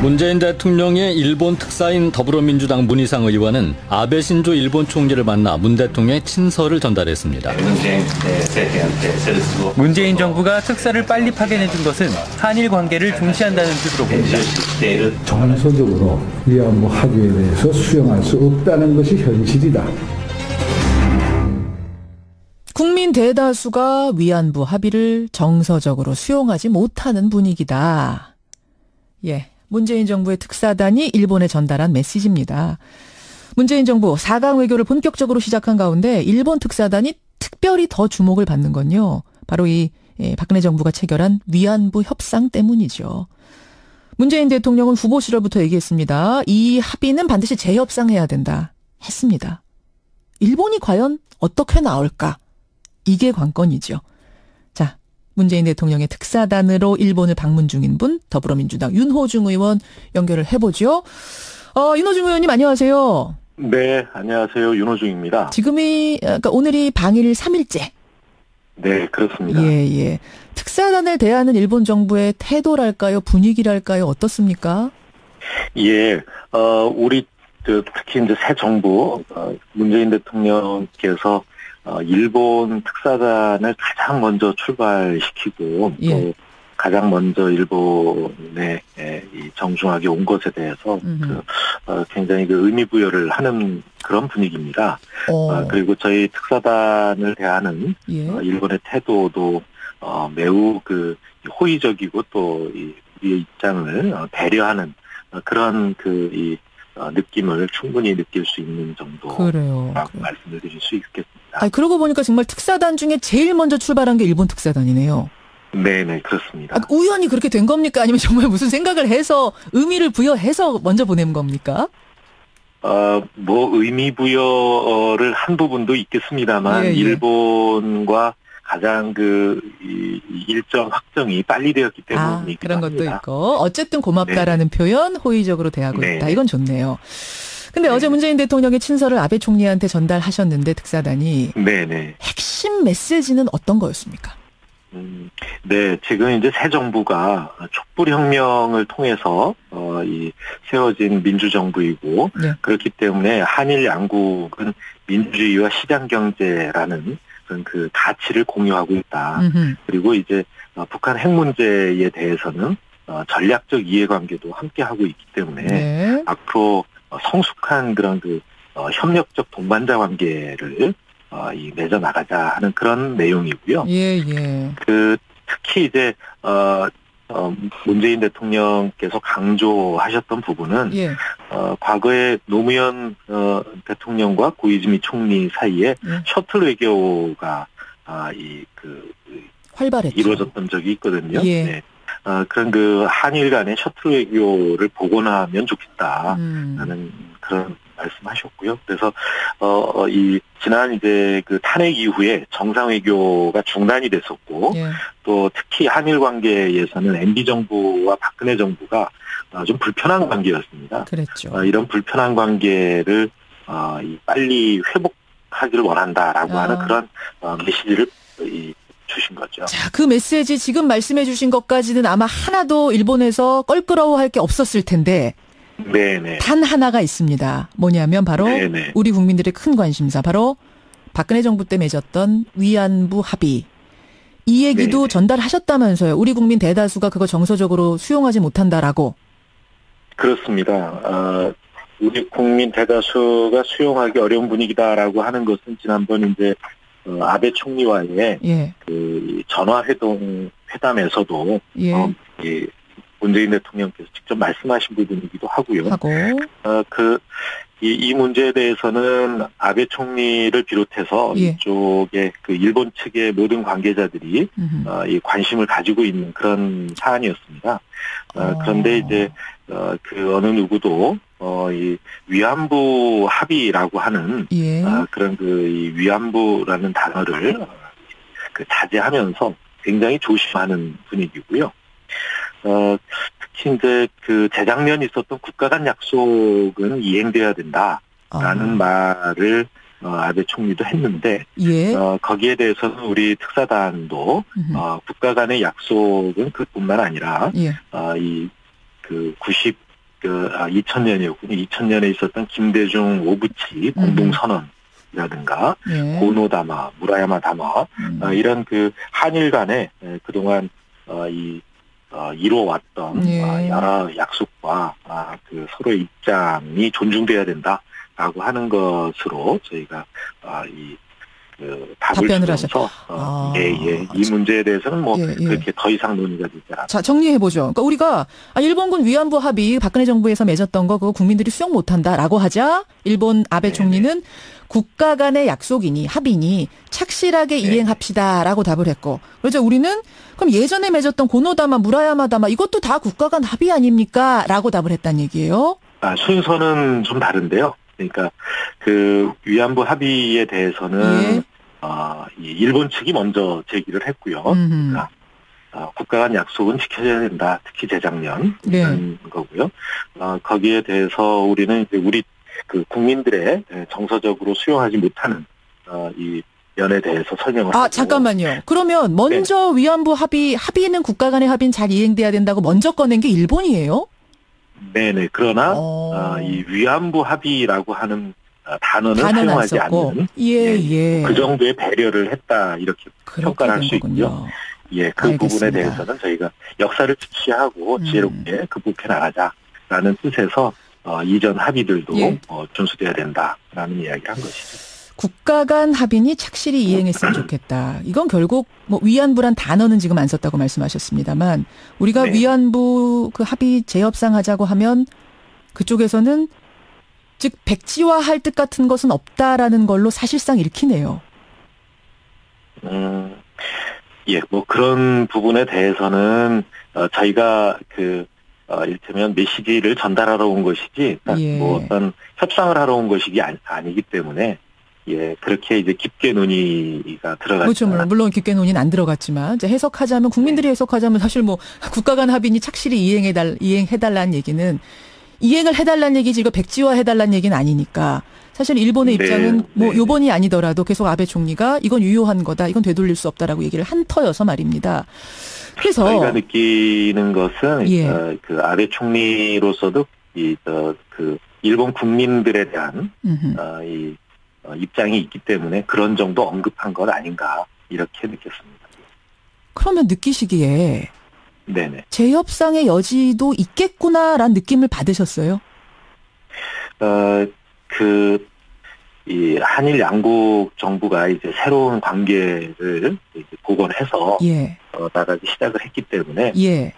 문재인 대통령의 일본 특사인 더불어민주당 문희상 의원은 아베 신조 일본 총리를 만나 문 대통령의 친서를 전달했습니다. 문재인 정부가 특사를 빨리 파견해준 것은 한일 관계를 중시한다는 뜻으로 봅니다. 정서적으로 위안부 합의에 대해서 수용할 수 없다는 것이 현실이다. 국민 대다수가 위안부 합의를 정서적으로 수용하지 못하는 분위기다. 예. 문재인 정부의 특사단이 일본에 전달한 메시지입니다. 문재인 정부 4강 외교를 본격적으로 시작한 가운데 일본 특사단이 특별히 더 주목을 받는 건요. 바로 이 박근혜 정부가 체결한 위안부 협상 때문이죠. 문재인 대통령은 후보 시절부터 얘기했습니다. 이 합의는 반드시 재협상해야 된다 했습니다. 일본이 과연 어떻게 나올까? 이게 관건이죠. 자, 문재인 대통령의 특사단으로 일본을 방문 중인 분, 더불어민주당 윤호중 의원 연결을 해보죠. 윤호중 의원님 안녕하세요. 네, 안녕하세요. 윤호중입니다. 그러니까 오늘이 방일 3일째. 네, 그렇습니다. 예. 특사단을 대하는 일본 정부의 태도랄까요? 분위기랄까요? 어떻습니까? 예, 우리 특히 이제 새 정부 문재인 대통령께서 일본 특사단을 가장 먼저 출발시키고 또 가장 먼저 일본에 정중하게 온 것에 대해서 굉장히 의미 부여를 하는 그런 분위기입니다. 그리고 저희 특사단을 대하는 일본의 태도도 매우 호의적이고 또 우리의 입장을 배려하는 그런 느낌을 충분히 느낄 수 있는 정도라고 말씀을 드릴 수 있겠습니다. 그러고 보니까 정말 특사단 중에 제일 먼저 출발한 게 일본 특사단이네요. 네네, 그렇습니다. 우연히 그렇게 된 겁니까? 아니면 정말 무슨 생각을 해서 의미를 부여해서 먼저 보낸 겁니까? 의미 부여를 한 부분도 있겠습니다만, 일본과 가장 일정 확정이 빨리 되었기 때문이기도 그런 합니다. 것도 있고. 어쨌든 고맙다라는 표현, 호의적으로 대하고 있다. 이건 좋네요. 근데 어제 문재인 대통령의 친서를 아베 총리한테 전달하셨는데, 특사단이. 네네. 핵심 메시지는 어떤 거였습니까? 네, 지금 이제 새 정부가 촛불혁명을 통해서 세워진 민주정부이고 그렇기 때문에 한일 양국은 민주주의와 시장경제라는 그런 가치를 공유하고 있다. 그리고 이제 북한 핵 문제에 대해서는 전략적 이해관계도 함께 하고 있기 때문에 앞으로 성숙한 그런 협력적 동반자 관계를 맺어 나가자 하는 그런 내용이고요. 특히 이제 문재인 대통령께서 강조하셨던 부분은 과거에 노무현 대통령과 고이즈미 총리 사이에 셔틀 외교가 활발했죠. 이루어졌던 적이 있거든요. 그런 한일 간의 셔틀 외교를 복원하면 좋겠다라는 그런 말씀하셨고요. 그래서 지난 이제 탄핵 이후에 정상 외교가 중단이 됐었고 또 특히 한일 관계에서는 MB 정부와 박근혜 정부가 좀 불편한 관계였습니다. 그랬죠. 이런 불편한 관계를 빨리 회복하기를 원한다라고 하는 그런 메시지를 주신 거죠. 자, 그 메시지 지금 말씀해 주신 것까지는 아마 하나도 일본에서 껄끄러워할 게 없었을 텐데 네네. 단 하나가 있습니다. 뭐냐면 바로 우리 국민들의 큰 관심사, 바로 박근혜 정부 때 맺었던 위안부 합의. 이 얘기도 전달하셨다면서요. 우리 국민 대다수가 그거 정서적으로 수용하지 못한다라고. 그렇습니다. 우리 국민 대다수가 수용하기 어려운 분위기다라고 하는 것은 지난번 이제 아베 총리와의 회담에서도 문재인 대통령께서 직접 말씀하신 부분이기도 하고요. 이 문제에 대해서는 아베 총리를 비롯해서 이쪽에 일본 측의 모든 관계자들이 이 관심을 가지고 있는 그런 사안이었습니다. 그런데 이제 어느 누구도 이 위안부 합의라고 하는 그런 이 위안부라는 단어를 자제하면서 굉장히 조심하는 분위기고요. 특히 이제 재작년 있었던 국가 간 약속은 이행돼야 된다라는 말을 아베 총리도 했는데 거기에 대해서는 우리 특사단도 국가 간의 약속은 그뿐만 아니라 2000년이었군요. 2000년에 있었던 김대중 오부치 공동선언이라든가 고노다마, 무라야마 다마 이런 그 한일 간에 그동안 이루어왔던 여러 약속과 그 서로의 입장이 존중돼야 된다라고 하는 것으로 저희가 답변을 주면서 이 문제에 대해서는 그렇게 더 이상 논의가 되지 않았습니다. 자, 정리해보죠. 그러니까 우리가 일본군 위안부 합의 박근혜 정부에서 맺었던 거 그거 국민들이 수용 못한다라고 하자 일본 아베 총리는 국가 간의 약속이니 합의니 착실하게 이행합시다라고 답을 했고, 그래서 우리는 그럼 예전에 맺었던 고노다마, 무라야마 다마 이것도 다 국가 간 합의 아닙니까? 라고 답을 했다는 얘기예요. 순서는 좀 다른데요. 그러니까 그 위안부 합의에 대해서는 이 일본 측이 먼저 제기를 했고요. 그러니까 국가 간 약속은 지켜져야 된다. 특히 재작년 그런 거고요. 거기에 대해서 우리는 이제 우리 그 국민들의 정서적으로 수용하지 못하는 이 면에 대해서 설명을 하고. 잠깐만요. 그러면 먼저 위안부 합의는 국가 간의 합의는 잘 이행돼야 된다고 먼저 꺼낸 게 일본이에요? 네네. 그러나 이 위안부 합의라고 하는 단어는 사용하지 않는 그 정도의 배려를 했다 이렇게 평가를 할 수 있고요. 그 알겠습니다. 부분에 대해서는 저희가 역사를 주시하고 지혜롭게 극복해 나가자라는 뜻에서 이전 합의들도 준수돼야 된다라는 이야기를 한 것이죠. 국가 간 합의니 착실히 이행했으면 좋겠다. 이건 결국 위안부란 단어는 지금 안 썼다고 말씀하셨습니다만 우리가 위안부 그 합의 재협상하자고 하면 그쪽에서는 즉 백지화할 뜻 같은 것은 없다라는 걸로 사실상 읽히네요. 그런 부분에 대해서는 저희가 이를테면 메시지를 전달하러 온 것이지 어떤 협상을 하러 온 것이 아니기 때문에 그렇게 이제 깊게 논의가 들어갔죠. 그렇죠. 물론 깊게 논의는 안 들어갔지만 이제 해석하자면 국민들이 해석하자면 사실 국가 간 합의니 착실히 이행해달라는 얘기는 이행을 해달라는 얘기지 이거 백지화해달라는 얘기는 아니니까 사실 일본의 입장은 요번이 아니더라도 계속 아베 총리가 이건 유효한 거다. 이건 되돌릴 수 없다라고 얘기를 한 터여서 말입니다. 그래서 저희가 느끼는 것은 그 아베 총리로서도 그 일본 국민들에 대한 입장이 있기 때문에 그런 정도 언급한 것 아닌가 이렇게 느꼈습니다. 그러면 느끼시기에 재협상의 여지도 있겠구나라는 느낌을 받으셨어요? 이 한일 양국 정부가 이제 새로운 관계를 이제 복원해서 나가기 시작을 했기 때문에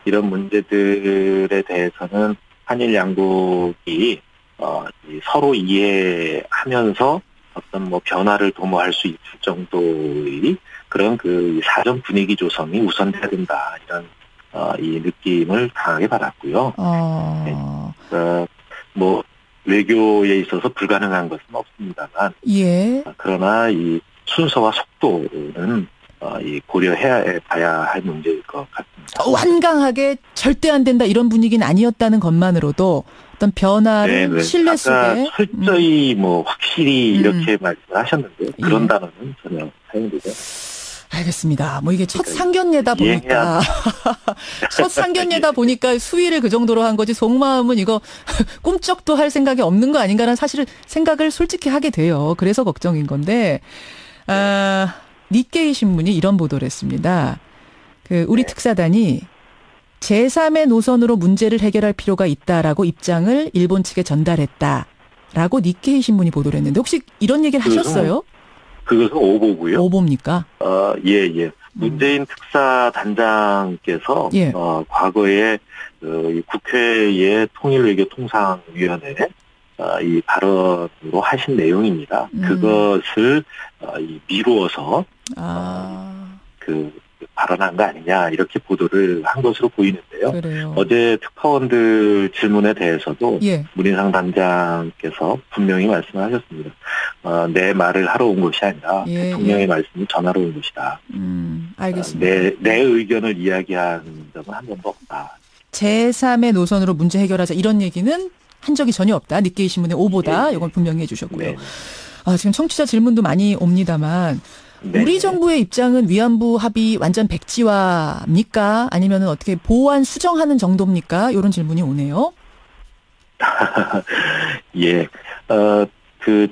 이런 문제들에 대해서는 한일 양국이 서로 이해하면서 어떤 변화를 도모할 수 있을 정도의 그런 그 사전 분위기 조성이 우선돼야 된다 이런 이 느낌을 강하게 받았고요. 외교에 있어서 불가능한 것은 없습니다만, 그러나 이 순서와 속도는 고려해야 봐야 할 문제일 것 같습니다. 완강하게 절대 안 된다 이런 분위기는 아니었다는 것만으로도 어떤 변화를 신뢰 속에 철저히 확실히 이렇게 말씀하셨는데 그런 단어는 전혀 사용되죠. 알겠습니다. 이게 첫 상견례다 보니까 첫 상견례다 보니까 수위를 그 정도로 한 거지 속마음은 이거 꿈쩍도 할 생각이 없는 거 아닌가라는 사실을 생각을 솔직히 하게 돼요. 그래서 걱정인 건데 니케이 신문이 이런 보도를 했습니다. 우리 특사단이 제3의 노선으로 문제를 해결할 필요가 있다라고 입장을 일본 측에 전달했다라고 니케이 신문이 보도를 했는데 혹시 이런 얘기를 하셨어요? 그것은 오보고요. 오보입니까? 문재인 특사단장께서 과거에 국회의 통일외교통상위원회 이 발언으로 하신 내용입니다. 그것을 미루어서 발언한 거 아니냐 이렇게 보도를 한 것으로 보이는데요. 그래요. 어제 특파원들 질문에 대해서도 문인상 단장께서 분명히 말씀하셨습니다. 내 말을 하러 온 것이 아니라 대통령의 말씀을 전하러 온 것이다. 알겠습니다. 내 의견을 이야기한 적은 한 번도 없다. 제3의 노선으로 문제 해결하자 이런 얘기는 한 적이 전혀 없다. 니케이 신문의 오보다. 이건 분명히 해주셨고요. 지금 청취자 질문도 많이 옵니다만 우리 정부의 입장은 위안부 합의 완전 백지화입니까? 아니면 어떻게 보완 수정하는 정도입니까? 이런 질문이 오네요. 예,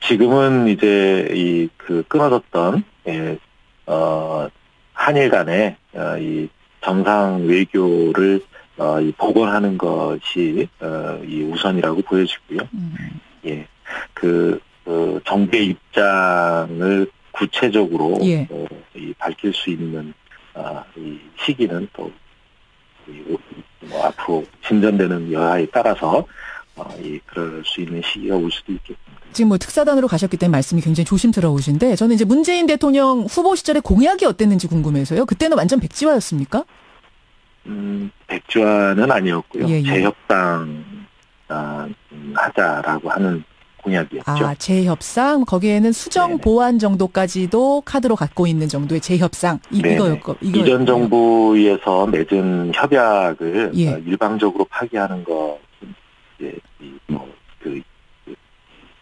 지금은 이제 끊어졌던, 한일 간의, 이 정상 외교를, 복원하는 것이, 이 우선이라고 보여지고요. 예, 정부의 입장을 구체적으로, 예. 밝힐 수 있는, 이 시기는 또, 앞으로 진전되는 여하에 따라서, 그럴 수 있는 시기가 올 수도 있겠습니다. 지금 특사단으로 가셨기 때문에 말씀이 굉장히 조심스러우신데, 저는 이제 문재인 대통령 후보 시절에 공약이 어땠는지 궁금해서요. 그때는 완전 백지화였습니까? 백지화는 아니었고요. 예. 재협상, 하자라고 하는 공약이었죠. 재협상? 거기에는 수정 네네. 보완 정도까지도 카드로 갖고 있는 정도의 재협상. 이거였고. 이전 정부에서 맺은 협약을 예. 일방적으로 파기하는 것은 이제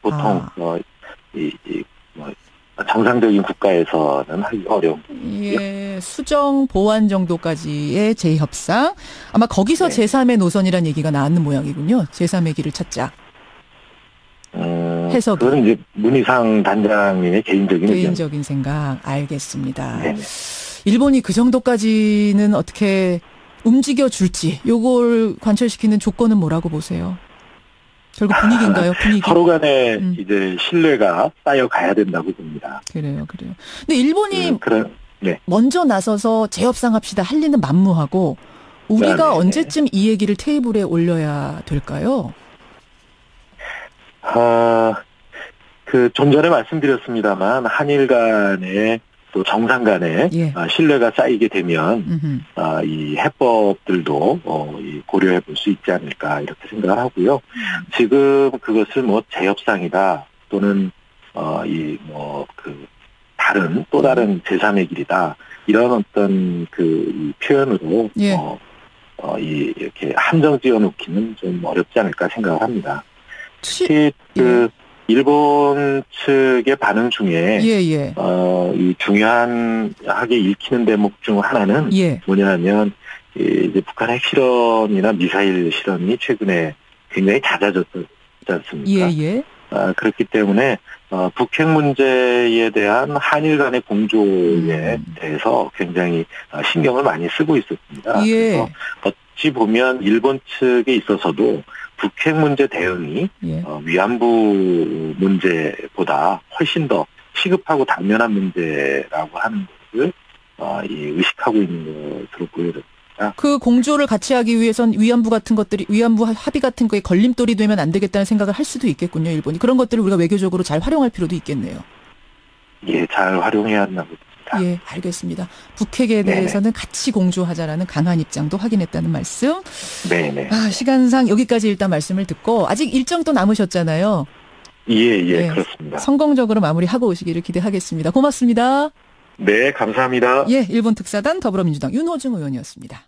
보통 정상적인 국가에서는 하기 어려운 부분이고요. 예, 수정 보완 정도까지의 재협상. 아마 거기서 네. 제3의 노선이라는 얘기가 나왔는 모양이군요. 제3의 길을 찾자. 해석이. 그건 이제 문희상 단장님의 개인적인 생각. 알겠습니다. 네네. 일본이 그 정도까지는 어떻게 움직여 줄지, 요걸 관철시키는 조건은 뭐라고 보세요? 결국 분위기인가요? 분위기. 서로 간에 이제 신뢰가 쌓여가야 된다고 봅니다. 그래요. 근데 일본이 네. 먼저 나서서 재협상 합시다 할 리는 만무하고, 우리가 네네. 언제쯤 이 얘기를 테이블에 올려야 될까요? 좀 전에 말씀드렸습니다만, 한일 간의 또 정상 간에 예. 신뢰가 쌓이게 되면, 이 해법들도 고려해 볼 수 있지 않을까, 이렇게 생각을 하고요. 지금 그것을 재협상이다, 또는, 또 다른 제3의 길이다, 이런 어떤 이 표현으로, 예. 이렇게 함정 지어 놓기는 좀 어렵지 않을까 생각을 합니다. 특히 예. 일본 측의 반응 중에 예. 이 중요하게 읽히는 대목 중 하나는 예. 뭐냐면 이제 북한 핵실험이나 미사일 실험이 최근에 굉장히 잦아졌지 않습니까? 예. 그렇기 때문에 북핵 문제에 대한 한일 간의 공조에 대해서 굉장히 신경을 많이 쓰고 있었습니다. 예. 그래서 어찌 보면 일본 측에 있어서도 북핵 문제 대응이 예. 위안부 문제보다 훨씬 더 시급하고 당면한 문제라고 하는 것을 의식하고 있는 것으로 보여집니다. 그 공조를 같이 하기 위해선 위안부 합의 같은 거에 걸림돌이 되면 안 되겠다는 생각을 할 수도 있겠군요, 일본이. 그런 것들을 우리가 외교적으로 잘 활용할 필요도 있겠네요. 예, 잘 활용해야 한다고 봅니다. 예, 알겠습니다. 북핵에 대해서는 같이 공조하자라는 강한 입장도 확인했다는 말씀. 네네. 시간상 여기까지 일단 말씀을 듣고, 아직 일정 또 남으셨잖아요. 예, 그렇습니다. 성공적으로 마무리하고 오시기를 기대하겠습니다. 고맙습니다. 네, 감사합니다. 예, 일본 특사단 더불어민주당 윤호중 의원이었습니다.